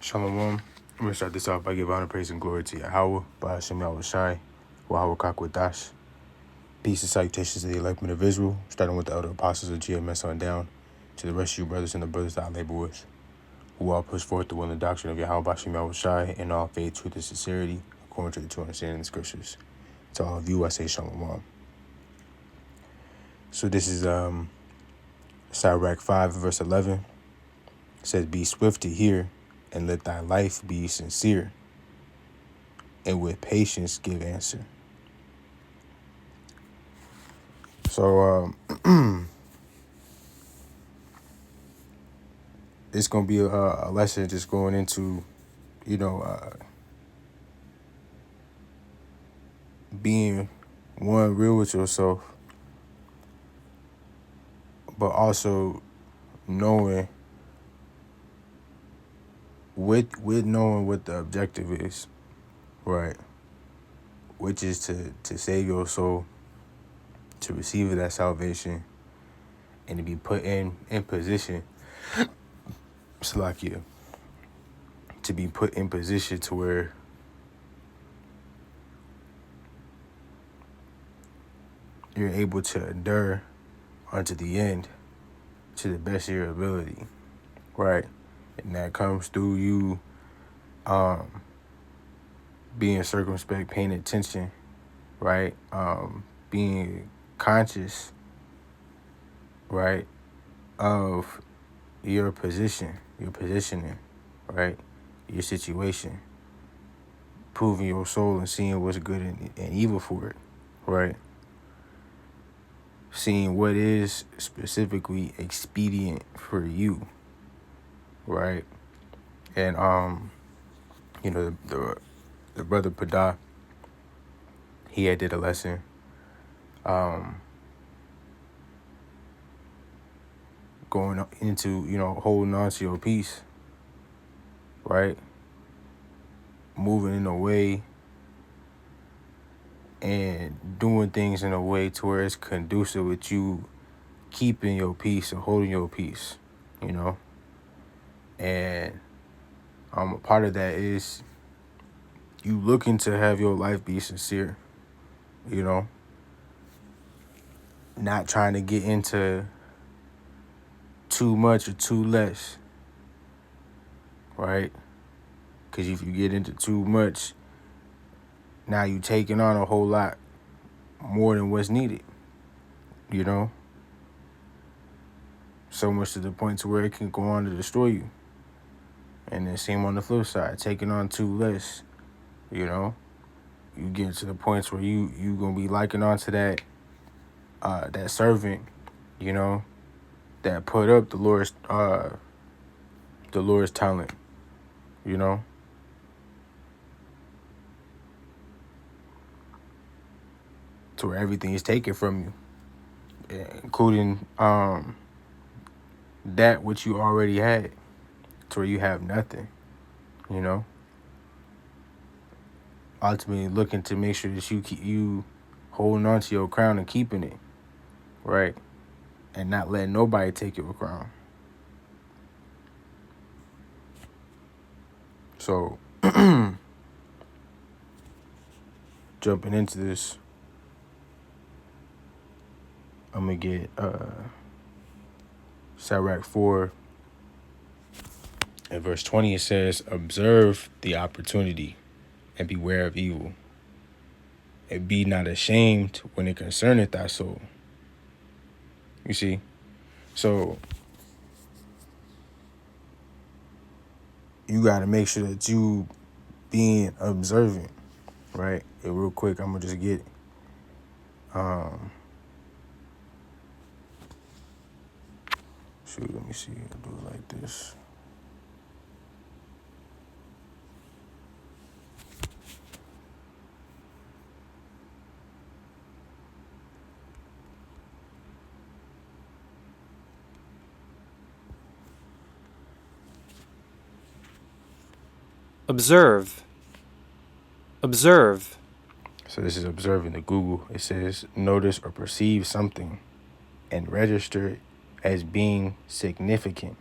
Shalom. I'm going to start this off by giving honor, praise, and glory to Yahweh, by Hashem Yahweh Shai, Wahweh Kakwadash. Peace and salutations to the electmen of Israel, starting with the elder apostles of GMS on down, to the rest of you brothers and the brothers that I labor with, who all push forth the will and doctrine of Yahweh, Hashem Yahweh Shai, in all faith, truth, and sincerity, according to the true understanding of the scriptures. To all of you, I say Shalom. So this is Sirach 5, verse 11. It says, "Be swift to hear, and let thy life be sincere, and with patience give answer." So it's going to be a lesson just going into, being one, real with yourself, but also knowing with knowing what the objective is, right? Which is to save your soul, to receive that salvation, and to be put in position, Salakia, to be put in position to where you're able to endure unto the end to the best of your ability, right? And that comes through you being circumspect, paying attention, right? Being conscious, right, of your position, your positioning, right, your situation, proving your soul and seeing what's good and evil for it, right? Seeing what is specifically expedient for you, right? And the brother Pada, he had did a lesson going into, holding on to your peace, right? Moving in a way and doing things in a way to where it's conducive with you keeping your peace and holding your peace, And a part of that is you looking to have your life be sincere, not trying to get into too much or too less, right? Because if you get into too much, now you taking on a whole lot more than what's needed, So much to the point to where it can go on to destroy you. And then same on the flip side, taking on too less, you get to the points where you gonna be liking on to that servant, that put up the Lord's talent, to where everything is taken from you, including that which you already had, to where you have nothing, Ultimately looking to make sure that you holding on to your crown and keeping it, right? And not letting nobody take your crown. So, jumping into this, I'm going to get Sirach 4 and verse 20. It says, "Observe the opportunity and beware of evil, and be not ashamed when it concerneth thy soul." You see? So, you got to make sure that you being observant, right? And real quick, I'm going to just get let me see. I'll do it like this. Observe. Observe. So this is observing the Google. It says, notice or perceive something and register it as being significant.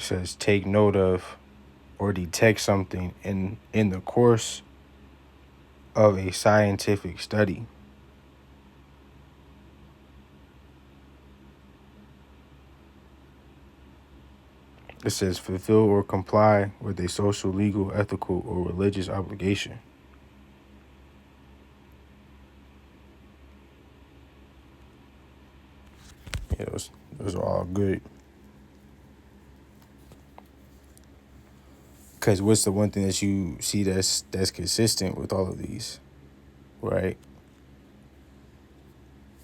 It says take note of or detect something in the course of a scientific study. It says fulfill or comply with a social, legal, ethical, or religious obligation. Yeah, those are all good. Because what's the one thing that you see that's consistent with all of these, right?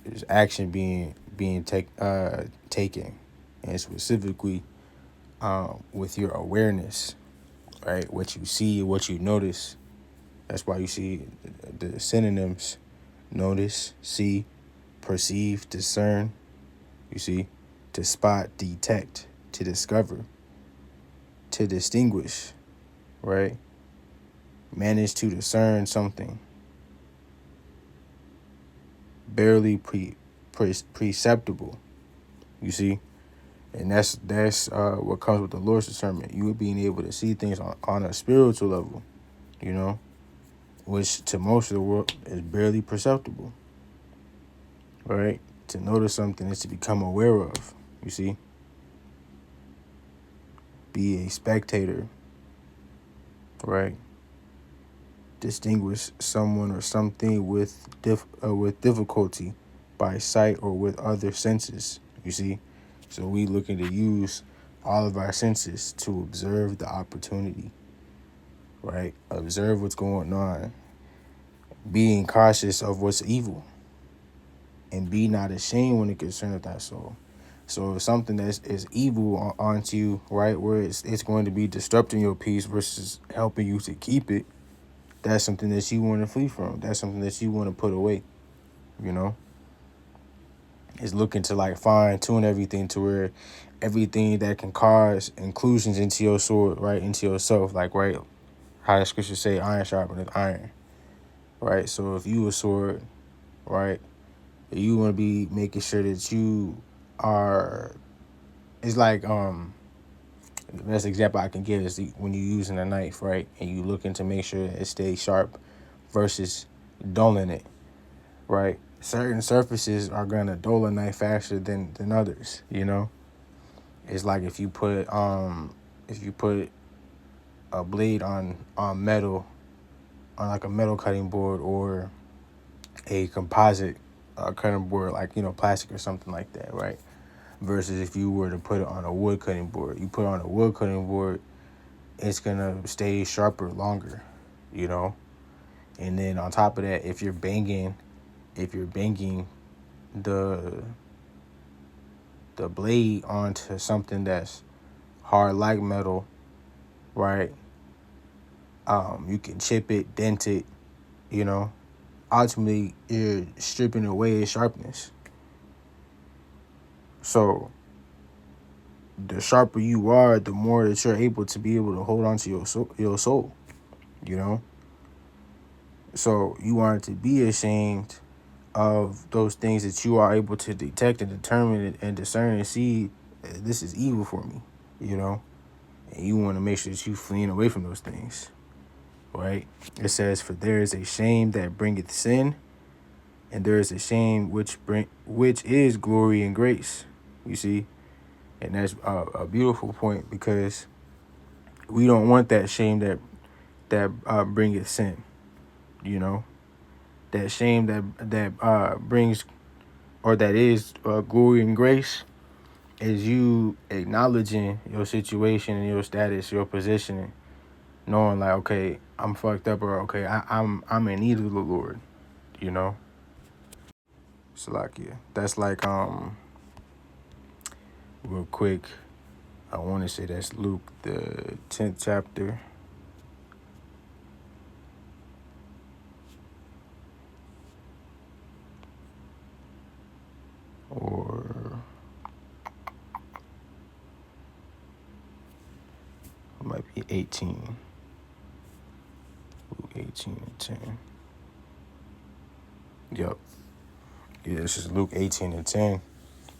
There's action taken, and specifically with your awareness, right? What you see, what you notice. That's why you see the synonyms: notice, see, perceive, discern. You see, to spot, detect, to discover, to distinguish, right? Manage to discern something. Barely perceptible. You see, and that's what comes with the Lord's discernment. You being able to see things on a spiritual level, you know, which to most of the world is barely perceptible, right? To notice something is to become aware of. You see, be a spectator, right? Distinguish someone or something with difficulty by sight or with other senses. You see, so we looking to use all of our senses to observe the opportunity, right? Observe what's going on, being cautious of what's evil, and be not ashamed when it concerneth thy soul. So if something that is evil onto you, right, where it's going to be disrupting your peace versus helping you to keep it, that's something that you want to flee from. That's something that you want to put away, you know? Is looking to like fine tune everything to where everything that can cause inclusions into your sword, right, into yourself, like, right, how the scriptures say iron sharpeneth iron, right? So if you a sword, right, you want to be making sure that you are, it's like, the best example I can give is when you're using a knife, right, and you looking to make sure that it stays sharp versus dulling it, right? Certain surfaces are gonna dull a knife faster than others, you know? It's like if you put a blade on metal, on like a metal cutting board or a composite cutting board, like, you know, plastic or something like that, right? Versus if you were to put it on a wood cutting board. You put it on a wood cutting board, it's gonna stay sharper longer, you know? And then on top of that, if you're banging the blade onto something that's hard like metal, right? You can chip it, dent it, you know. Ultimately, you're stripping away its sharpness. So the sharper you are, the more that you're able to hold on to your soul, you know. So you aren't to be ashamed of those things that you are able to detect and determine and discern and see, this is evil for me, you know. And you want to make sure that you fleeing away from those things, right? It says, for there is a shame that bringeth sin, and there is a shame which is glory and grace. You see, and that's a beautiful point, because we don't want that shame that bringeth sin. You know, that shame that brings, or that is glory and grace, is you acknowledging your situation and your status, your positioning, knowing like, okay, I'm fucked up, or okay, I'm in need of the Lord. You know, Salakia. That's like real quick. I want to say that's Luke, the 10th chapter. Or it might be 18. Luke 18 and 10. Yep. Yeah, this is Luke 18 and 10,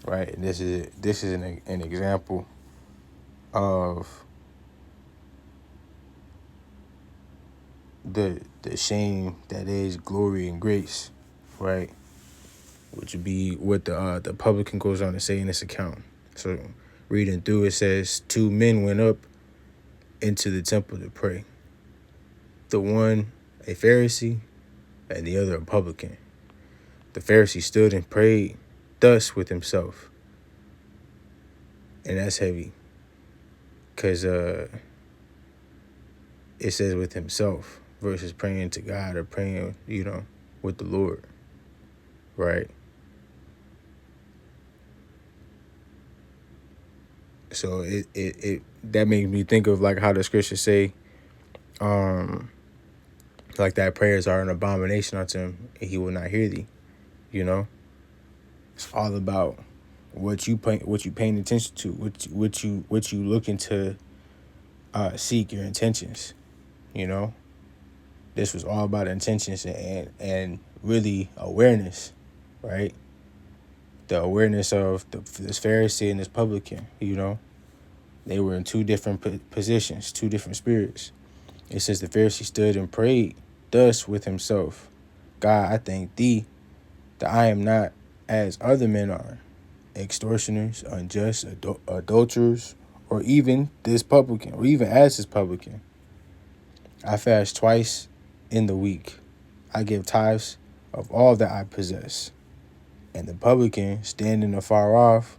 right? And this is an example of the shame that is glory and grace, right? Which would be what the publican goes on to say in this account. So reading through, it says 2 men went up into the temple to pray. The one a Pharisee and the other a publican. The Pharisee stood and prayed thus with himself. And that's heavy. Because it says with himself versus praying to God or praying, with the Lord. Right? So it that makes me think of like how the scriptures say, like that prayers are an abomination unto him, and he will not hear thee. It's all about what you paying attention to, what you looking to seek, your intentions. This was all about intentions and really awareness, right? The awareness of this Pharisee and this publican. They were in two different positions, two different spirits. It says the Pharisee stood and prayed thus with himself, God, I thank thee that I am not as other men are, extortioners, unjust, adulterers, or even this publican, or even as this publican. I fast twice in the week. I give tithes of all that I possess. And the publican, standing afar off,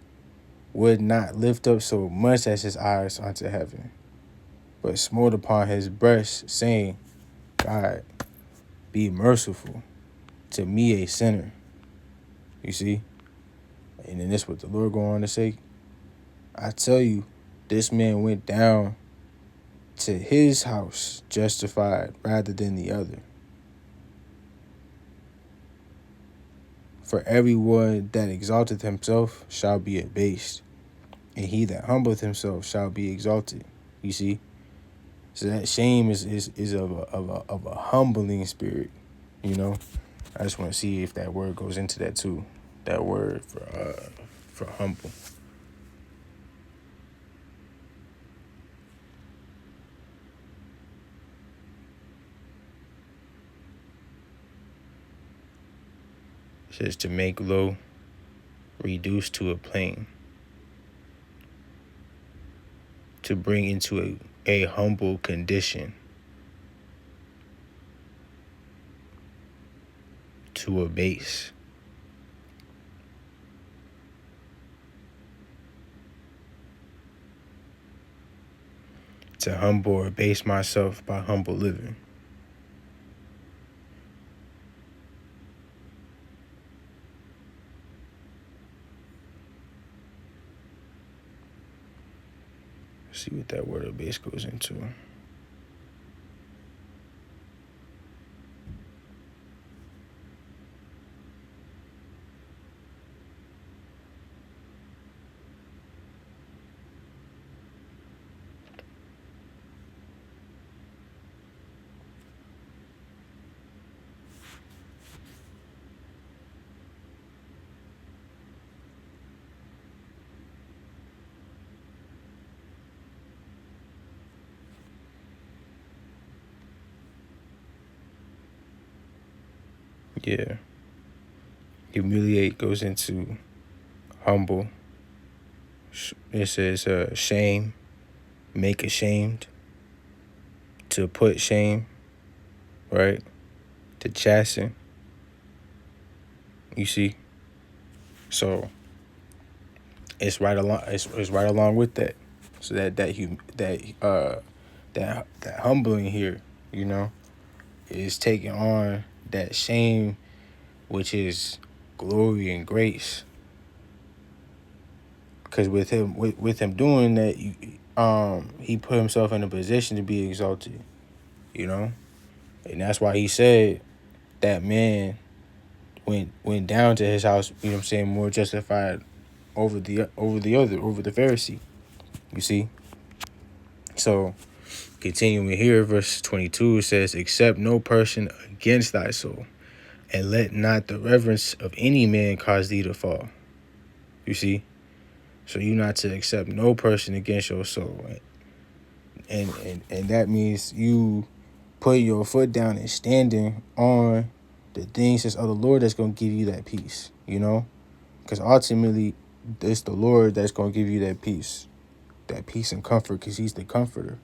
would not lift up so much as his eyes unto heaven, but smote upon his breast, saying, God, be merciful to me, a sinner. You see? And then this is what the Lord go on to say. I tell you, this man went down to his house justified rather than the other. For everyone that exalteth himself shall be abased, and he that humbleth himself shall be exalted. You see? So that shame is of a humbling spirit, I just want to see if that word goes into that too. That word for humble. It says to make low, reduce to a plane, to bring into a humble condition, to abase. To humble or abase myself by humble living. Let's see what that word abase goes into. Yeah. Humiliate goes into humble. It says shame, make ashamed, to put shame, right? To chasten. You see? So it's right along. It's right along with that. So that humbling here, is taking on that shame, which is glory and grace. Because with him doing that, he put himself in a position to be exalted, and that's why he said that man went down to his house, more justified over the Pharisee. You see? So continuing here, verse 22, it says, accept no person against thy soul, and let not the reverence of any man cause thee to fall. You see? So you not to accept no person against your soul. And that means you putting your foot down and standing on the things that's of the Lord that's going to give you that peace, you know? Because ultimately, it's the Lord that's going to give you that peace and comfort, because he's the comforter.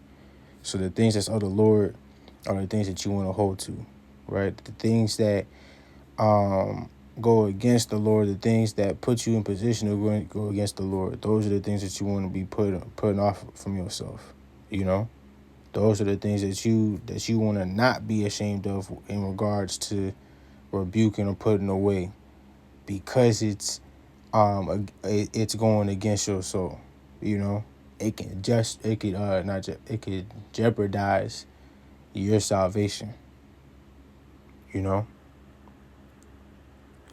So the things that's of the Lord are the things that you want to hold to, right? The things that go against the Lord, the things that put you in position to go against the Lord, those are the things that you want to be putting off from yourself, you know? Those are the things that you want to not be ashamed of in regards to rebuking or putting away, because it's going against your soul, you know? It could jeopardize your salvation, you know?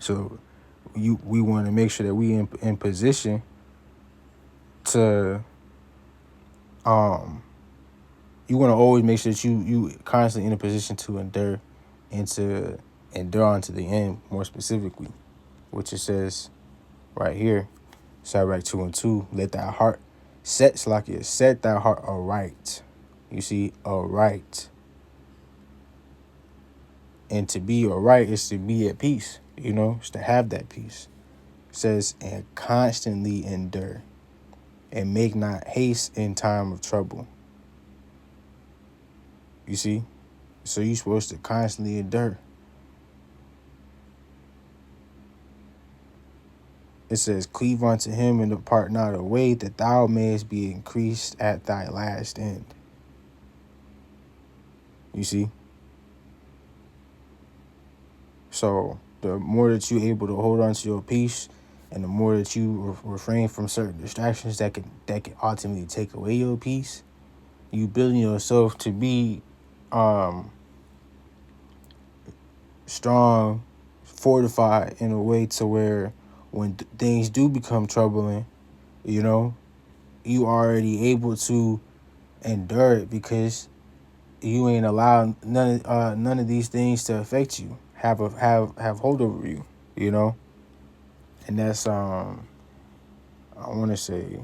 So we want to make sure that we in position to you want to always make sure that you constantly in a position to endure and to endure unto the end, more specifically, which it says right here, Sirach 2:2, let thy heart set thy heart aright. You see, aright. And to be aright is to be at peace, you know, it's to have that peace. It says, and constantly endure, and make not haste in time of trouble. You see? So you're supposed to constantly endure. It says, cleave unto him and depart not away, that thou mayest be increased at thy last end. You see? So the more that you're able to hold on to your peace, and the more that you refrain from certain distractions that can ultimately take away your peace, you building yourself to be strong, fortified in a way to where when things do become troubling, you know, you already able to endure it, because you ain't allowed none of these things to affect you, have hold over you, you know. And that's I want to say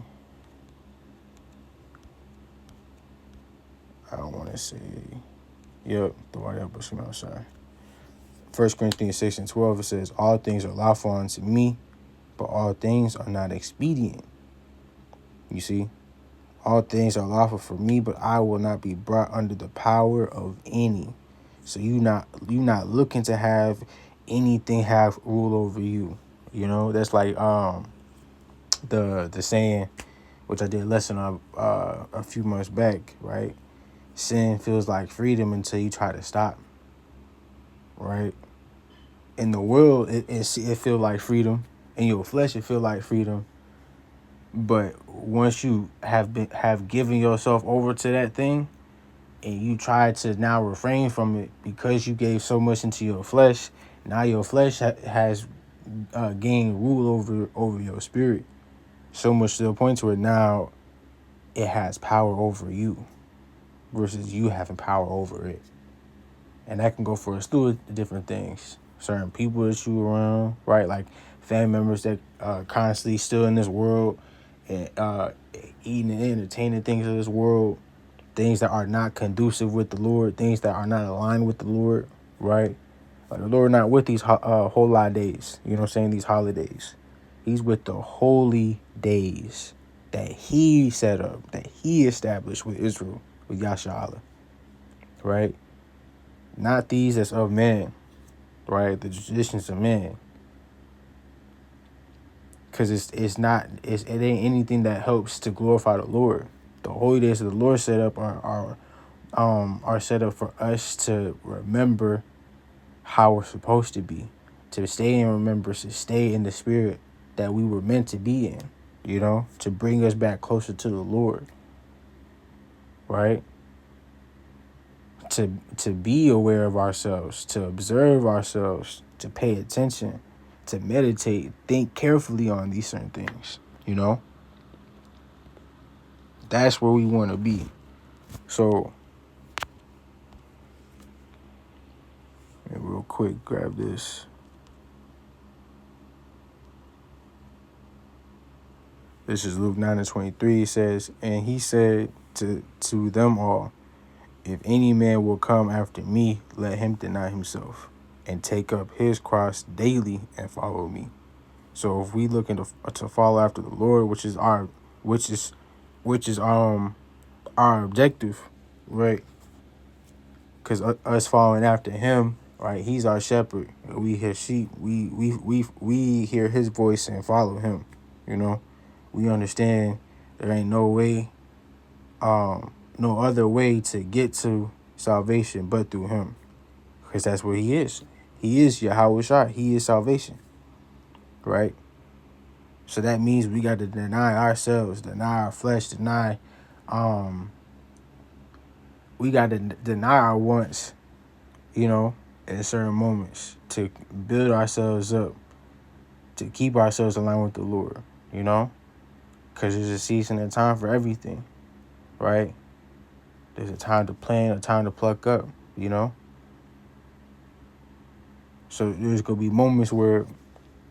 yep, the white apple smell. Sorry. 1 Corinthians 6:12, it says, all things are lawful unto me, but all things are not expedient. You see, all things are lawful for me, but I will not be brought under the power of any. So you not looking to have anything have rule over you. You know, that's like the saying, which I did a lesson on a few months back, right? Sin feels like freedom until you try to stop, right? In the world, it feel like freedom. In your flesh, it feel like freedom. But once you have given yourself over to that thing, and you try to now refrain from it because you gave so much into your flesh, now your flesh has gained rule over your spirit, so much to the point where now it has power over you versus you having power over it. And that can go for a slew of different things. Certain people that you around, right? Like family members that constantly still in this world and eating and entertaining things of this world, things that are not conducive with the Lord, things that are not aligned with the Lord, right? Like the Lord not with these whole lot of days, you know what I'm saying? These holidays. He's with the holy days that he set up, that he established with Israel, with Yasha, right? Not these that's of man, right? The traditions of man. Because it ain't anything that helps to glorify the Lord. The holy days of the Lord set up are set up for us to remember how we're supposed to be, to stay in remembrance, to stay in the spirit that we were meant to be in, you know, to bring us back closer to the Lord, right? To be aware of ourselves, to observe ourselves, to pay attention, to meditate, think carefully on these certain things, you know? That's where we want to be. So, real quick, grab this. This is Luke 9:23. It says, and he said to them all, if any man will come after me, let him deny himself and take up his cross daily and follow me. So if we looking to follow after the Lord, which is which is our objective, right? Because us following after him, right? He's our shepherd. We his sheep. We hear his voice and follow him. You know, we understand there ain't no way, no other way to get to salvation but through him, because that's what he is. He is Yahweh Shai. He is salvation, right? So that means we got to deny ourselves, deny our flesh, um, we got to deny our wants, you know, in certain moments to build ourselves up, to keep ourselves aligned with the Lord, you know, because there's a season and time for everything, right? There's a time to plant, a time to pluck up, you know. So there's gonna be moments where,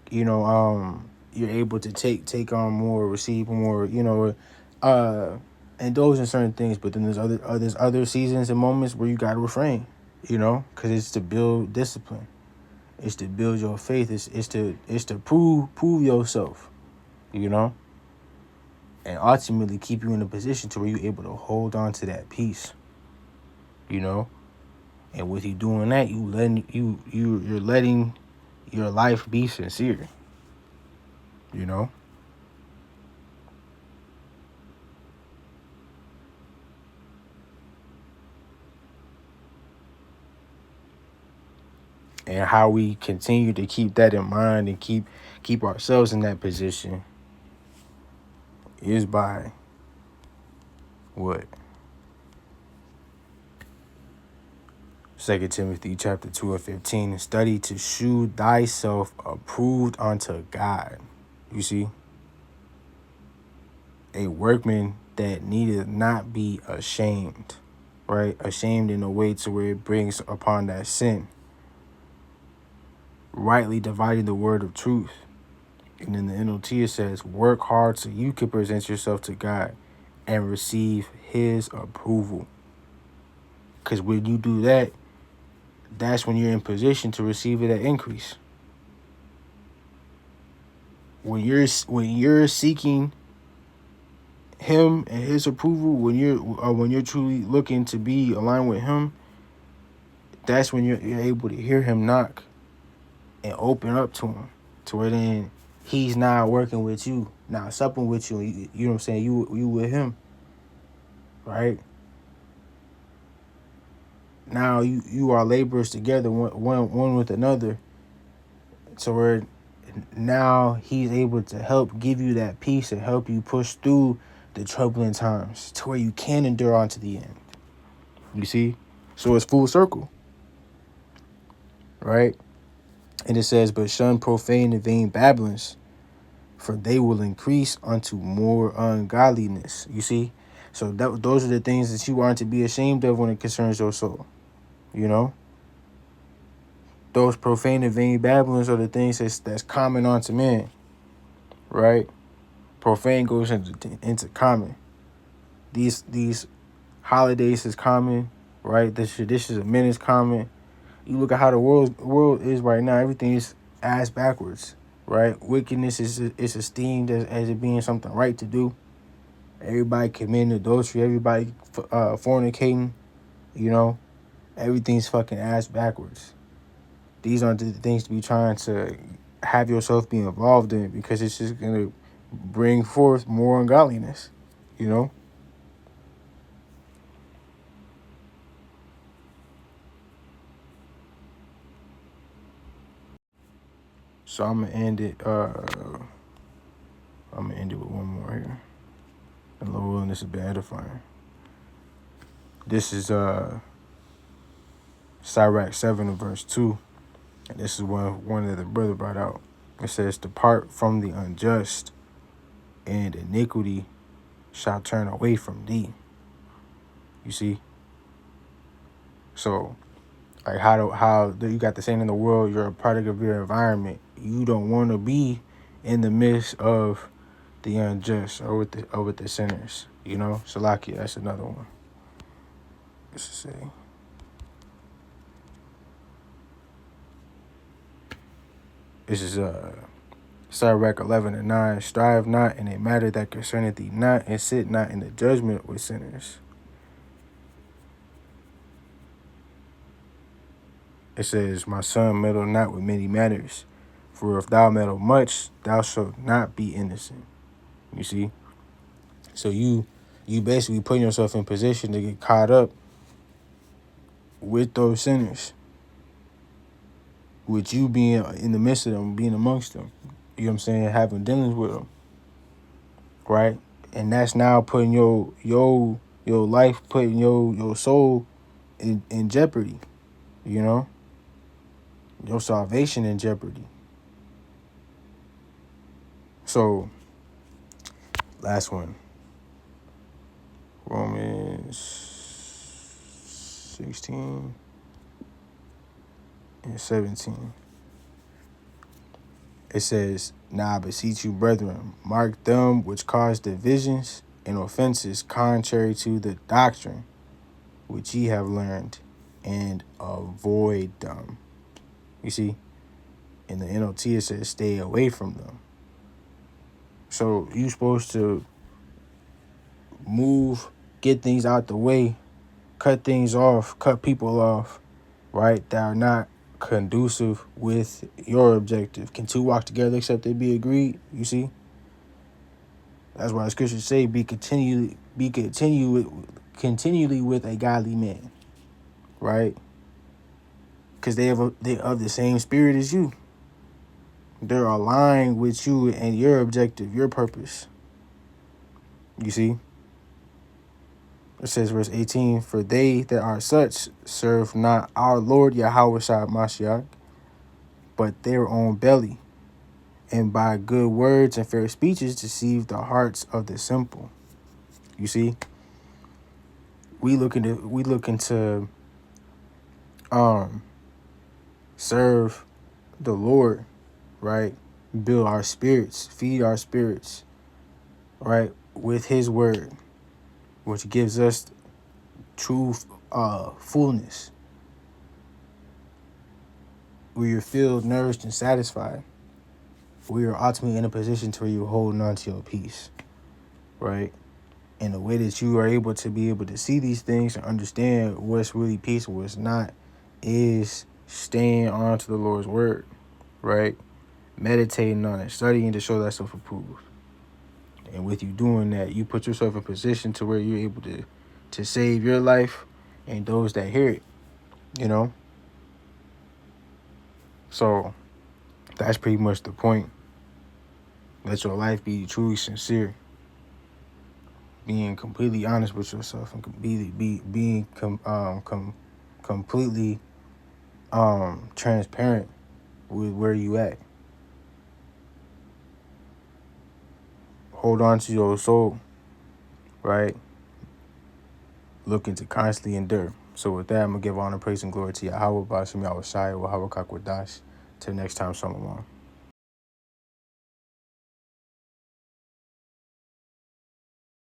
you know, you're able to take on more, receive more, you know, indulge in certain things. But then there's other seasons and moments where you gotta refrain, you know, because it's to build discipline, it's to build your faith, it's to prove yourself, you know, and ultimately keep you in a position to where you're able to hold on to that peace, you know. And with you doing that, you're letting your life be sincere, you know. And how we continue to keep that in mind and keep ourselves in that position is by what? 2 Timothy chapter 2:15, and study to shew thyself approved unto God. You see? A workman that needeth not be ashamed, right? Ashamed in a way to where it brings upon that sin. Rightly dividing the word of truth. And in the NLT it says, work hard so you can present yourself to God and receive his approval. Because when you do that, that's when you're in position to receive that increase. When you're seeking him and his approval, when you're truly looking to be aligned with him, that's when you're able to hear him knock and open up to him, to where then he's not working with you, not supping with you. You know what I'm saying? You with him, right? Now you are laborers together, one with another, so where now he's able to help give you that peace and help you push through the troubling times to where you can endure on to the end. You see? So it's full circle, right? And it says, but shun profane and vain babblings, for they will increase unto more ungodliness. You see? So those are the things that you aren't to be ashamed of when it concerns your soul, you know? Those profane and vain babblings are the things that's common unto men, right? Profane goes into common. These holidays is common, right? The traditions of men is common. You look at how the world is right now. Everything is ass backwards, right? Wickedness is esteemed as it being something right to do. Everybody committing adultery. Everybody fornicating. You know, everything's fucking ass backwards. These aren't the things to be trying to have yourself be involved in, because it's just gonna bring forth more ungodliness, you know. So I'm gonna end it. I'm gonna end it with one more here. The Lord willing, this has been edifying. This is Sirach 7 and verse 2, and this is one that the brother brought out. It says, "Depart from the unjust, and iniquity shall turn away from thee." You see. So, like how you got the saying in the world, you're a product of your environment. You don't want to be in the midst of the unjust or with the sinners. You know, Salakia, that's another one. Let's see. This is Sirach 11:9. Strive not in a matter that concerneth thee not, and sit not in the judgment with sinners. It says, my son, meddle not with many matters, for if thou meddle much, thou shalt not be innocent. You see? So you basically putting yourself in position to get caught up with those sinners, with you being in the midst of them, being amongst them. You know what I'm saying? Having dealings with them, right? And that's now putting your life, putting your soul in jeopardy. You know, your salvation in jeopardy. So, last one, Romans 16 and 17. It says, now I beseech you, brethren, mark them which cause divisions and offenses contrary to the doctrine which ye have learned, and avoid them. You see, in the NLT it says, stay away from them. So you're supposed to move, get things out the way, cut things off, cut people off, right, that are not conducive with your objective. Can two walk together except they be agreed? You see? That's why the scriptures say be continually with a godly man, right? Because they of the same spirit as you. They're aligned with you and your objective, your purpose. You see? It says, verse 18, for they that are such serve not our Lord Yahushua Mashiach, but their own belly, and by good words and fair speeches deceive the hearts of the simple. You see? We looking to serve the Lord, right? Build our spirits, feed our spirits, right? With his word, which gives us true fullness. We are filled, nourished, and satisfied. We are ultimately in a position to where you're holding on to your peace, right? And the way that you are able to see these things and understand what's really peace and what's not is staying on to the Lord's word, right? Meditating on it, studying to show thyself approved. And with you doing that, you put yourself in position to where you're able to save your life and those that hear it, you know? So that's pretty much the point. Let your life be truly sincere. Being completely honest with yourself and being completely transparent with where you at. Hold on to your soul, right? Looking to constantly endure. So with that, I'm going to give honor, praise, and glory to Yahweh, Bashim Yahweh Shai, Yahweh Kakwadash. Till next time, Shalom.